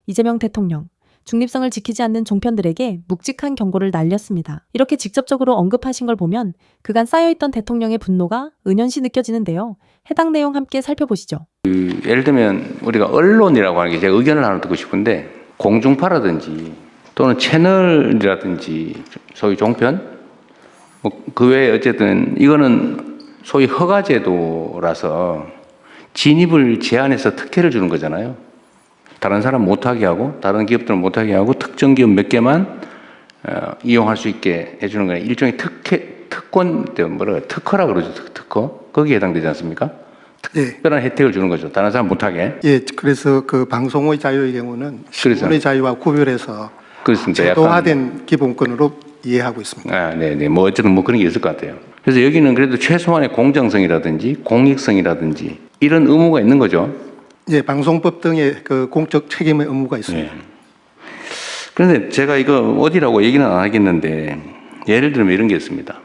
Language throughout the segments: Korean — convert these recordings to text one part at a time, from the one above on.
이재명 대통령, 중립성을 지키지 않는 종편들에게 묵직한 경고를 날렸습니다. 이렇게 직접적으로 언급하신 걸 보면 그간 쌓여있던 대통령의 분노가 은연시 느껴지는데요. 해당 내용 함께 살펴보시죠. 예를 들면 우리가 언론이라고 하는 게 제가 의견을 하나 듣고 싶은데 공중파라든지 또는 채널이라든지 소위 종편 그 외에 어쨌든 이거는 소위 허가제도라서 진입을 제한해서 특혜를 주는 거잖아요. 다른 사람 못하게 하고 다른 기업들은 못하게 하고 특정 기업 몇 개만 이용할 수 있게 해주는 거예요. 일종의 특권, 특허라 그러죠. 특허. 거기에 해당되지 않습니까? 특별한 혜택을 주는 거죠. 다른 사람 못하게. 예, 그래서 그 방송의 자유의 경우는 신문의 자유와 구별해서 그렇습니다. 제도화된 기본권으로 이해하고 있습니다. 네네. 뭐 어쨌든 뭐 그런 게 있을 것 같아요. 그래서 여기는 그래도 최소한의 공정성이라든지 공익성이라든지 이런 의무가 있는 거죠. 예, 방송법 등의 그 공적 책임의 의무가 있습니다. 네. 그런데 제가 이거 어디라고 얘기는 안 하겠는데 예를 들면 이런 게 있습니다.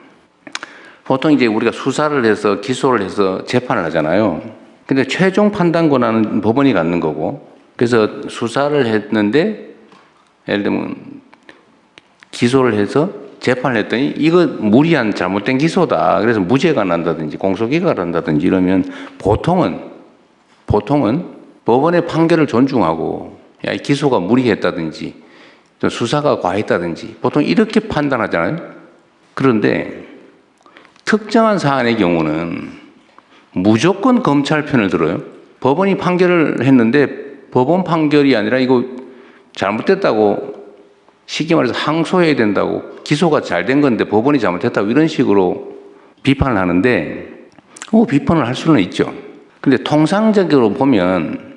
보통 이제 우리가 수사를 해서 기소를 해서 재판을 하잖아요. 근데 최종 판단 권한은 법원이 갖는 거고 그래서 수사를 했는데 예를 들면 기소를 해서 재판을 했더니 이거 무리한 잘못된 기소다. 그래서 무죄가 난다든지 공소기각을 한다든지 이러면 보통은 법원의 판결을 존중하고 야, 이 기소가 무리했다든지 수사가 과했다든지 보통 이렇게 판단하잖아요. 그런데 특정한 사안의 경우는 무조건 검찰 편을 들어요. 법원이 판결을 했는데 법원 판결이 아니라 이거 잘못됐다고 쉽게 말해서 항소해야 된다고 기소가 잘 된 건데 법원이 잘못했다고 이런 식으로 비판을 하는데 비판을 할 수는 있죠. 근데 통상적으로 보면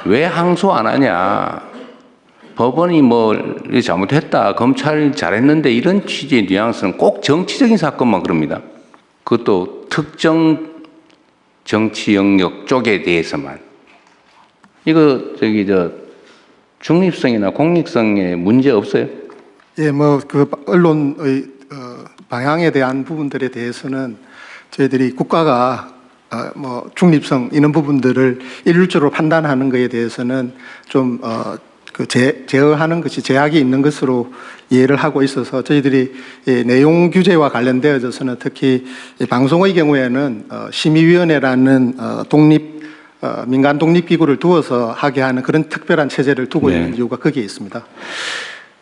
왜 항소 안 하냐? 법원이 뭐 잘못했다, 검찰이 잘했는데 이런 취지의 뉘앙스는 꼭 정치적인 사건만 그럽니다. 그것도 특정 정치 영역 쪽에 대해서만. 이거 중립성이나 공익성에 문제 없어요? 예, 뭐 그 언론의 방향에 대한 부분들에 대해서는 저희들이 국가가 뭐 중립성 이런 부분들을 일률적으로 판단하는 것에 대해서는 좀 제어하는 것이 제약이 있는 것으로 이해를 하고 있어서 저희들이 내용 규제와 관련되어져서는 특히 방송의 경우에는 심의위원회라는 민간 독립기구를 두어서 하게 하는 그런 특별한 체제를 두고 있는 이유가 거기에 있습니다.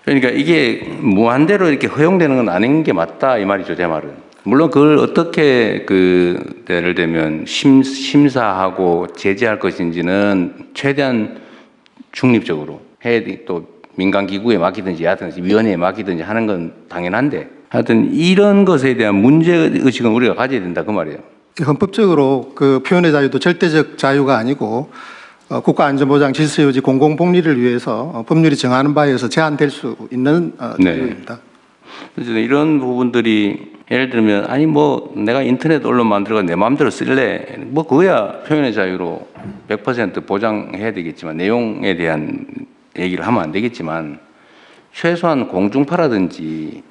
그러니까 이게 무한대로 이렇게 허용되는 건 아닌 게 맞다 이 말이죠, 제 말은. 물론 그걸 어떻게 예를 들면 심사하고 제재할 것인지는 최대한 중립적으로 또 민간 기구에 맡기든지 하든지 위원회에 맡기든지 하는 건 당연한데 하여튼 이런 것에 대한 문제의식은 우리가 가져야 된다 그 말이에요. 헌법적으로 그 표현의 자유도 절대적 자유가 아니고 국가안전보장 질서유지 공공복리를 위해서 법률이 정하는 바에 의해서 제한될 수 있는 자유입니다. 그래서 이런 부분들이 예를 들면 아니 뭐 내가 인터넷 언론 만들어가 내 마음대로 쓸래 뭐 그거야 표현의 자유로 100% 보장해야 되겠지만 내용에 대한 얘기를 하면 안 되겠지만 최소한 공중파라든지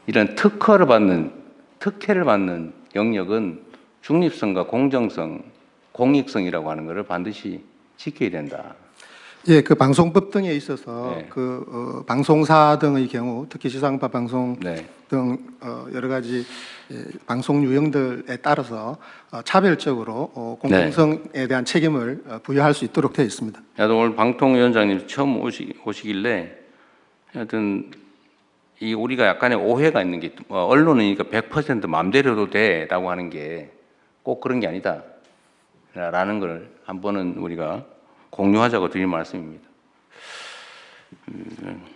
이런 특혜를 받는 영역은 중립성과 공정성, 공익성이라고 하는 것을 반드시 지켜야 된다. 예, 그 방송법 등에 있어서 방송사 등의 경우 특히 지상파 방송 등 여러 가지 방송 유형들에 따라서 차별적으로 공정성에 대한 책임을 부여할 수 있도록 되어 있습니다. 오늘 방통위원장님 처음 오시길래 하여튼 우리가 약간의 오해가 있는 게 언론이니까 100% 마음대로도 돼라고 하는 게 꼭 그런 게 아니다 라는 걸 한 번은 우리가 공유하자고 드릴 말씀입니다.